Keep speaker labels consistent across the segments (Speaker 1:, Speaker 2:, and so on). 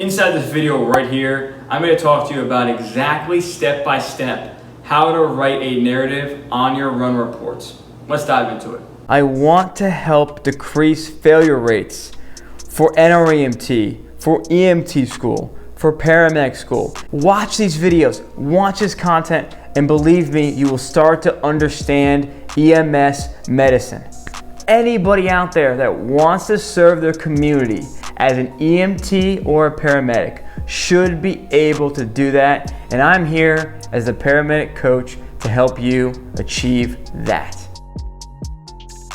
Speaker 1: Inside this video right here, I'm going to talk to you about exactly step by step how to write a narrative on your run reports. Let's dive into it. I want to help decrease failure rates for NREMT, for EMT school, for paramedic school. Watch these videos, watch this content, and believe me, you will start to understand EMS medicine. Anybody out there that wants to serve their community as an EMT or a paramedic should be able to do that, and I'm here as the paramedic coach to help you achieve that.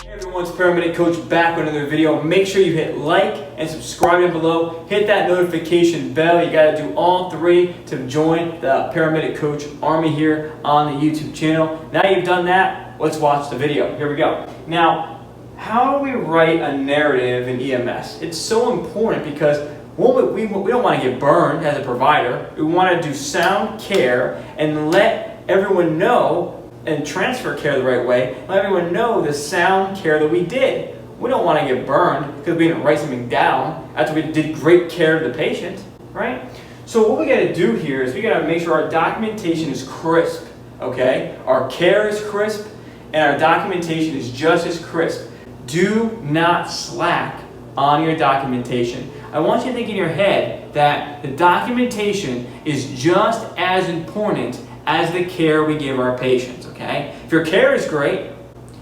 Speaker 1: Hey everyone, it's Paramedic Coach back with another video. Make sure you hit like and subscribe down below. Hit that notification bell. You gotta do all three to join the Paramedic Coach Army here on the YouTube channel. Now you've done that, let's watch the video. Here we go. Now, how do we write a narrative in EMS? It's so important because we don't want to get burned as a provider. We want to do sound care and let everyone know and transfer care the right way. Let everyone know the sound care that we did. We don't want to get burned because we didn't write something down after we did great care of the patient, right? So what we got to do here is we got to make sure our documentation is crisp, okay? Our care is crisp and our documentation is just as crisp. Do not slack on your documentation. I want you to think in your head that the documentation is just as important as the care we give our patients, okay? If your care is great,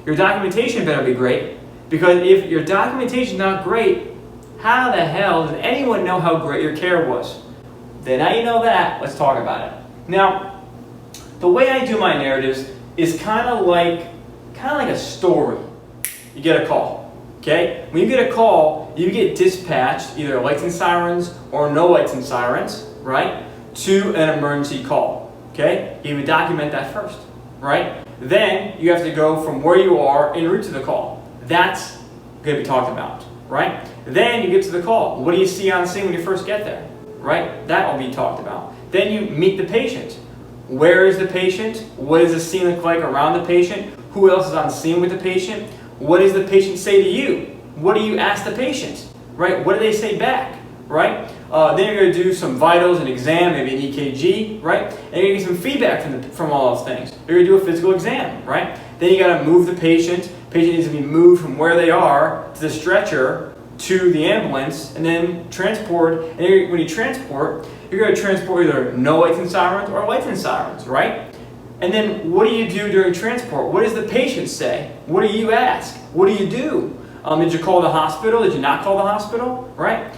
Speaker 1: your documentation better be great, because if your documentation is not great, how the hell does anyone know how great your care was? Then now you know that, let's talk about it. Now, the way I do my narratives is kind of like a story. You get a call, okay? When you get a call, you get dispatched, either lights and sirens or no lights and sirens, right? To an emergency call, okay? You would document that first, right? Then you have to go from where you are en route to the call. That's going to be talked about, right? Then you get to the call. What do you see on scene when you first get there, right? That will be talked about. Then you meet the patient. Where is the patient? What does the scene look like around the patient? Who else is on scene with the patient? What does the patient say to you? What do you ask the patient, right? What do they say back, right? Then you're going to do some vitals, an exam, maybe an EKG, right? And you're going to get some feedback from all those things. You're going to do a physical exam, right? Then you got to move the patient. The patient needs to be moved from where they are to the stretcher to the ambulance, and then transport. And when you transport, you're going to transport either no lights and sirens or lights and sirens, right? And then what do you do during transport? What does the patient say? What do you ask? What do you do? Did you call the hospital? Did you not call the hospital? Right?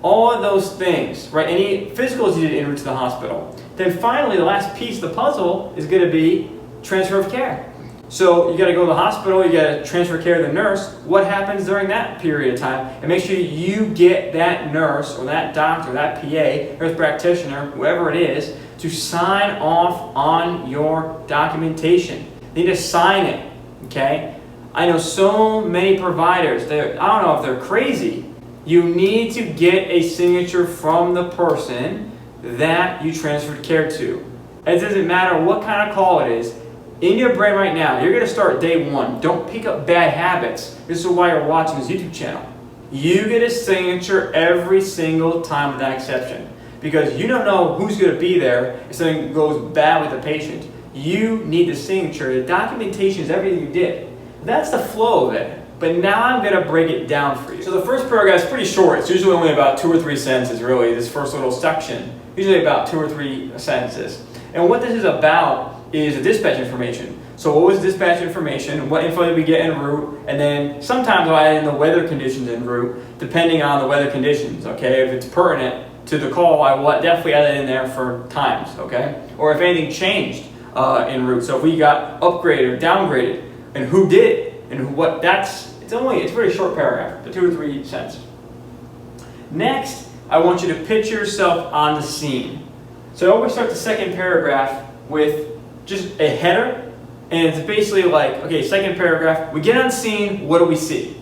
Speaker 1: All of those things, right? Any physicals you did en route to the hospital. Then finally, the last piece of the puzzle is going to be transfer of care. So you got to go to the hospital, you got to transfer care to the nurse. What happens during that period of time? And make sure you get that nurse or that doctor, that PA, nurse practitioner, whoever it is, to sign off on your documentation. They need to sign it, okay? I know so many providers, I don't know if they're crazy. You need to get a signature from the person that you transferred care to. It doesn't matter what kind of call it is. In your brain right now, you're going to start day one. Don't pick up bad habits. This is why you're watching this YouTube channel. You get a signature every single time without exception. Because you don't know who's going to be there if something goes bad with the patient. You need the signature. The documentation is everything you did. That's the flow of it. But now I'm going to break it down for you. So the first paragraph is pretty short. It's usually only about 2 or 3 sentences, really, this first little section. Usually about 2 or 3 sentences. And what this is about is the dispatch information. So what was dispatch information? What info did we get en route? And then sometimes I'll add in the weather conditions en route, depending on the weather conditions, okay? If it's pertinent to the call, I will definitely add it in there for times, okay? Or if anything changed en route. So if we got upgraded or downgraded, and who did it, and what, it's a very short paragraph, the 2 or 3 sentences. Next, I want you to picture yourself on the scene. So I always start the second paragraph with just a header, and it's basically like, okay, second paragraph, we get on scene, what do we see?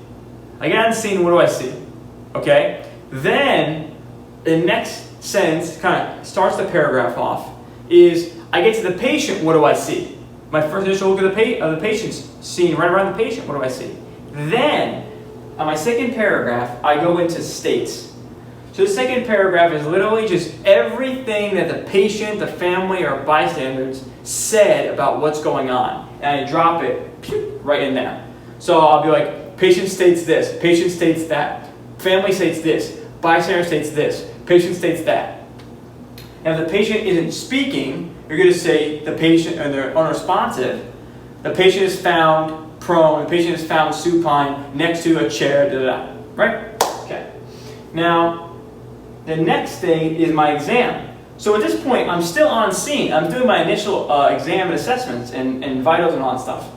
Speaker 1: I get on scene, what do I see? Okay? Then, the next sentence kind of starts the paragraph off, is I get to the patient, what do I see? My first initial look at the patient's scene, right around the patient, what do I see? Then, on my second paragraph, I go into states. So So the second paragraph is literally just everything that the patient, the family, or bystanders said about what's going on. And I drop it right in there. So I'll be like, patient states this, patient states that, family states this, bystander states this, patient states that. And if the patient isn't speaking, you're going to say the patient, and they're unresponsive, the patient is found prone, the patient is found supine next to a chair, right? Okay. Now, the next thing is my exam. So at this point, I'm still on scene. I'm doing my initial exam and assessments and vitals and all that stuff.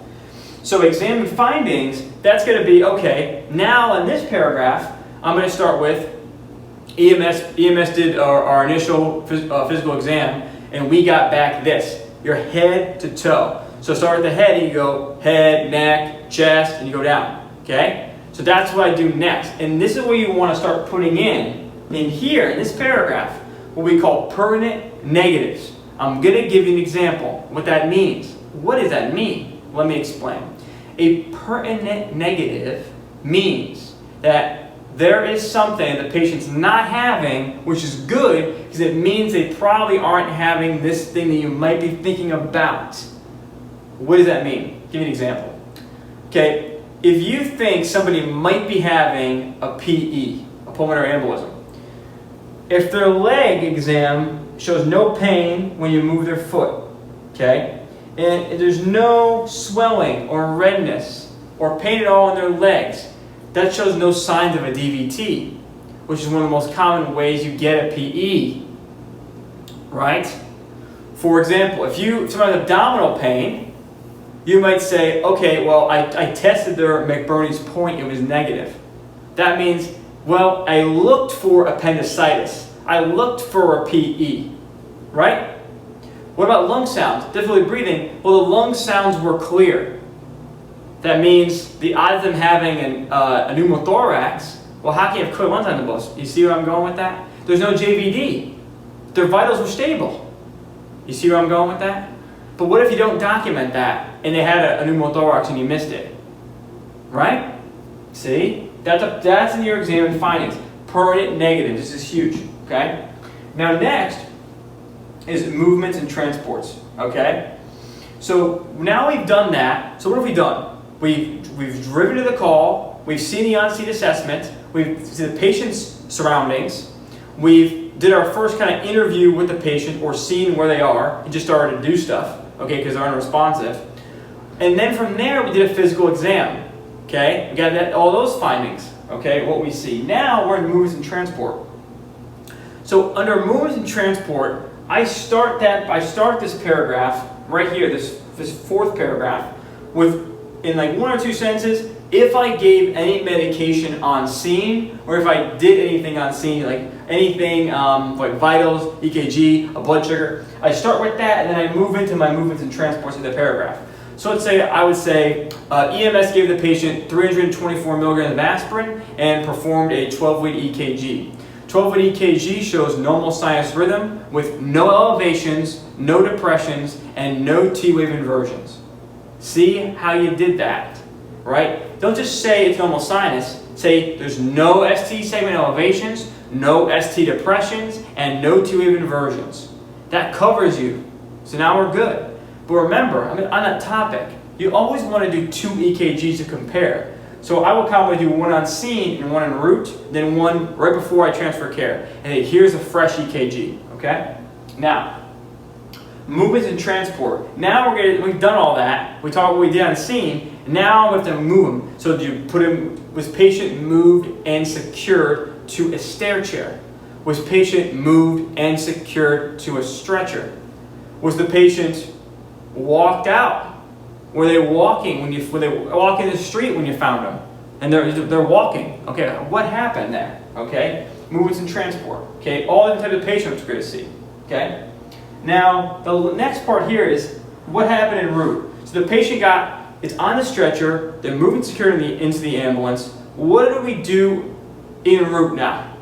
Speaker 1: So exam and findings, that's going to be, okay, now in this paragraph, I'm going to start with EMS. EMS did our initial physical exam, and we got back this, your head to toe. So start at the head, and you go head, neck, chest, and you go down, okay? So that's what I do next. And this is where you want to start putting in here, in this paragraph, what we call pertinent negatives. I'm going to give you an example, what that means. What does that mean? Let me explain. A pertinent negative means that there is something the patient's not having, which is good, because it means they probably aren't having this thing that you might be thinking about. What does that mean? Give me an example. Okay, if you think somebody might be having a PE, a pulmonary embolism, if their leg exam shows no pain when you move their foot, okay, and there's no swelling or redness or pain at all in their legs, that shows no signs of a DVT, which is one of the most common ways you get a PE, right? For example, if someone has abdominal pain, you might say, okay, well, I tested their McBurney's point, it was negative. That means, well, I looked for appendicitis. I looked for a PE, right? What about lung sounds? Difficulty breathing? Well, the lung sounds were clear. That means the odds of them having a pneumothorax, well, how can you have clear lungs on the bus? You see where I'm going with that? There's no JVD. Their vitals were stable. You see where I'm going with that? But what if you don't document that and they had a pneumothorax and you missed it? Right? See? That's in your exam and findings. Pertinent negative. This is huge. Okay? Now next is movements and transports. Okay? So now we've done that. So what have we done? We've driven to the call. We've seen the on-scene assessment. We've seen the patient's surroundings. We've did our first kind of interview with the patient or seen where they are and just started to do stuff. Okay, because they're unresponsive. And then from there, we did a physical exam. Okay, we got all those findings. Okay, what we see. Now we're in movements and transport. So under movements and transport, I start this paragraph right here, this fourth paragraph, with in like one or two sentences, if I gave any medication on scene, or if I did anything on scene, like anything like vitals, EKG, a blood sugar, I start with that and then I move into my movements and transports in the paragraph. So let's say I would say EMS gave the patient 324 milligrams of aspirin and performed a 12-lead EKG. 12-lead EKG shows normal sinus rhythm with no elevations, no depressions, and no T-wave inversions. See how you did that, right? Don't just say it's normal sinus. Say there's no ST segment elevations, no ST depressions, and no T-wave inversions. That covers you. So now we're good. But remember, on that topic, you always want to do two EKGs to compare. So I will commonly do one on scene and one en route, then one right before I transfer care. And then here's a fresh EKG, okay? Now, movements and transport. Now we've done all that. We talked what we did on scene. Now we have to move them. So was patient moved and secured to a stair chair? Was patient moved and secured to a stretcher? Was the patient walked out? Were they walking were they walking the street when you found them? And they're walking. Okay, what happened there? Okay, movements and transport. Okay, all the types of patients we're going to see. Okay. Now, the next part here is what happened en route. So the patient it's on the stretcher, they're moving securely into the ambulance. What do we do en route now?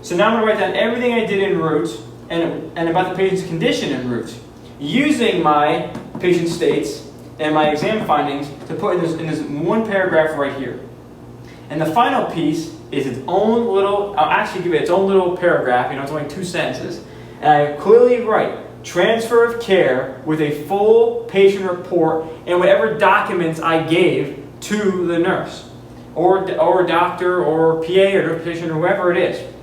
Speaker 1: So now I'm going to write down everything I did en route and about the patient's condition en route, using my patient states and my exam findings to put in this one paragraph right here. And the final piece is its own little, I'll actually give it its own little paragraph, it's only 2 sentences. And I clearly write, transfer of care with a full patient report and whatever documents I gave to the nurse or doctor or PA or nurse practitioner, whoever it is.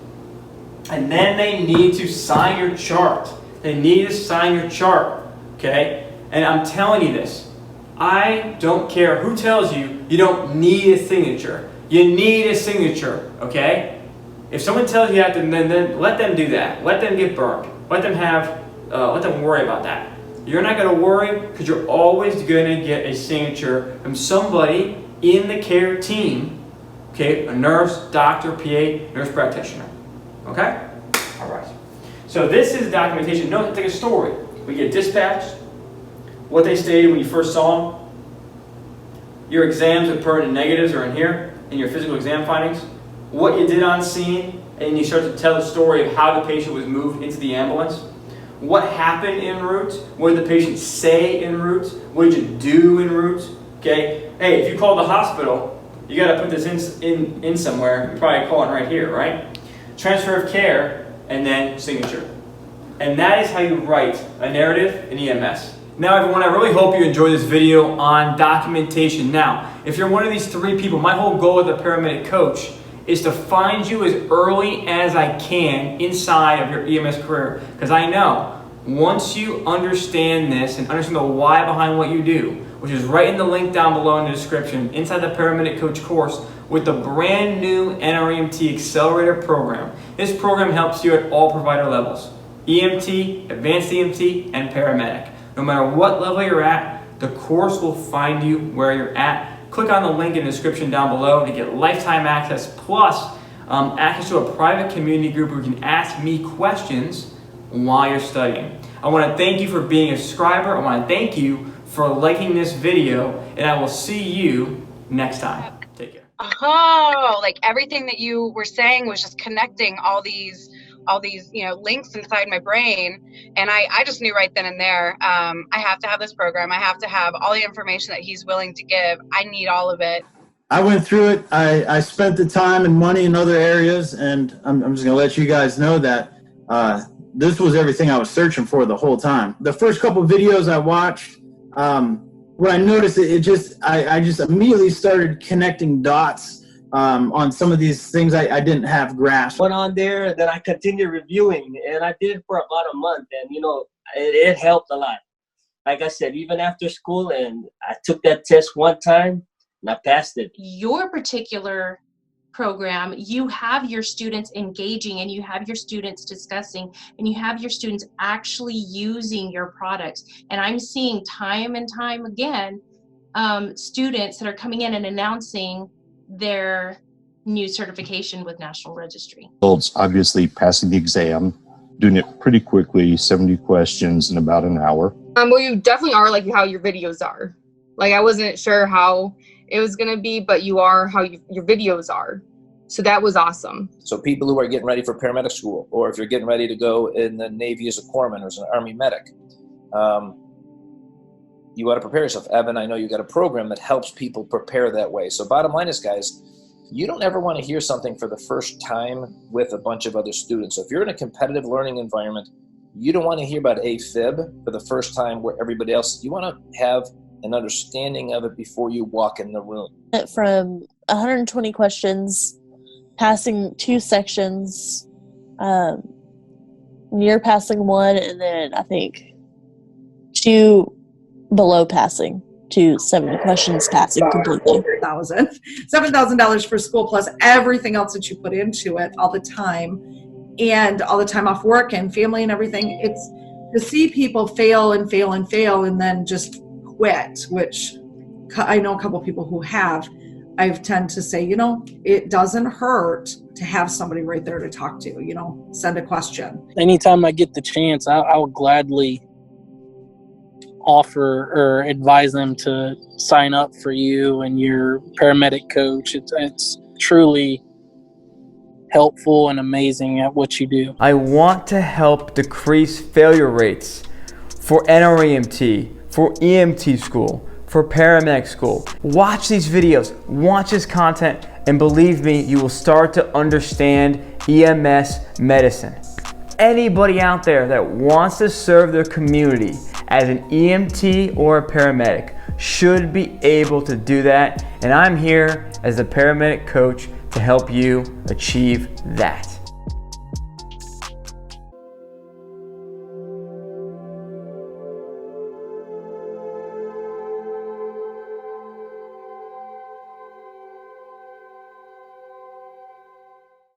Speaker 1: And then they need to sign your chart. They need to sign your chart, okay? And I'm telling you this, I don't care who tells you you don't need a signature. You need a signature, okay? If someone tells you that, then let them do that. Let them get burned. Let them worry about that. You're not going to worry because you're always going to get a signature from somebody in the care team, okay? A nurse, doctor, PA, nurse practitioner, okay? All right. So this is documentation. No, it's like a story. We get dispatched, what they stated when you first saw them, your exams with pertinent negatives are in here, in your physical exam findings, what you did on scene, and you start to tell the story of how the patient was moved into the ambulance, what happened en route, what did the patient say en route, what did you do en route, okay? Hey, if you call the hospital, you got to put this in somewhere. You're probably calling right here, right? Transfer of care, and then signature. And that is how you write a narrative in EMS. Now everyone, I really hope you enjoyed this video on documentation. Now, if you're one of these 3 people, my whole goal as a paramedic coach is to find you as early as I can inside of your EMS career. Because I know, once you understand this and understand the why behind what you do, which is right in the link down below in the description, inside the Paramedic Coach course with the brand new NREMT Accelerator program. This program helps you at all provider levels, EMT, Advanced EMT, and Paramedic. No matter what level you're at, the course will find you where you're at. Click on the link in the description down below to get lifetime access plus access to a private community group where you can ask me questions while you're studying. I want to thank you for being a subscriber. I want to thank you for liking this video, and I will see you next time. Take care.
Speaker 2: Oh, like everything that you were saying was just connecting all these links inside my brain, and I just knew right then and there, I have to have this program. I have to have all the information that he's willing to give. I need all of it.
Speaker 3: I went through it. I spent the time and money in other areas, and I'm just gonna let you guys know that this was everything I was searching for the whole time. The first couple of videos I watched, what I noticed, I just immediately started connecting dots on some of these things I didn't have grasp.
Speaker 4: Went on there, then I continued reviewing, and I did it for about a month, and it helped a lot. Like I said, even after school, and I took that test one time, and I passed it.
Speaker 5: Your particular program, you have your students engaging, and you have your students discussing, and you have your students actually using your products. And I'm seeing time and time again students that are coming in and announcing their new certification with National Registry.
Speaker 6: Adults obviously passing the exam, doing it pretty quickly, 70 questions in about an hour.
Speaker 7: Well, you definitely are like how your videos are. Like, I wasn't sure how it was going to be, but you are how your videos are. So that was awesome.
Speaker 8: So people who are getting ready for paramedic school, or if you're getting ready to go in the Navy as a corpsman or as an Army medic, you want to prepare yourself. Evan, I know you got a program that helps people prepare that way. So bottom line is, guys, you don't ever want to hear something for the first time with a bunch of other students. So if you're in a competitive learning environment, you don't want to hear about AFib for the first time where everybody else, you want to have an understanding of it before you walk in the room.
Speaker 9: From 120 questions, passing 2 sections, near passing 1, and then I think 2 below passing to 70 questions passing completely.
Speaker 10: $7,000 for school plus everything else that you put into it all the time, and all the time off work and family and everything. It's to see people fail and fail and fail and then just quit, which I know a couple people who have. I tend to say, it doesn't hurt to have somebody right there to talk to, send a question.
Speaker 11: Anytime I get the chance, I will gladly offer or advise them to sign up for you and your paramedic coach. It's truly helpful and amazing at what you do.
Speaker 1: I want to help decrease failure rates for NREMT, for EMT school, for paramedic school. Watch these videos, watch this content, And believe me, you will start to understand EMS medicine. Anybody out there that wants to serve their community as an EMT or a paramedic should be able to do that. And I'm here as the paramedic coach to help you achieve that.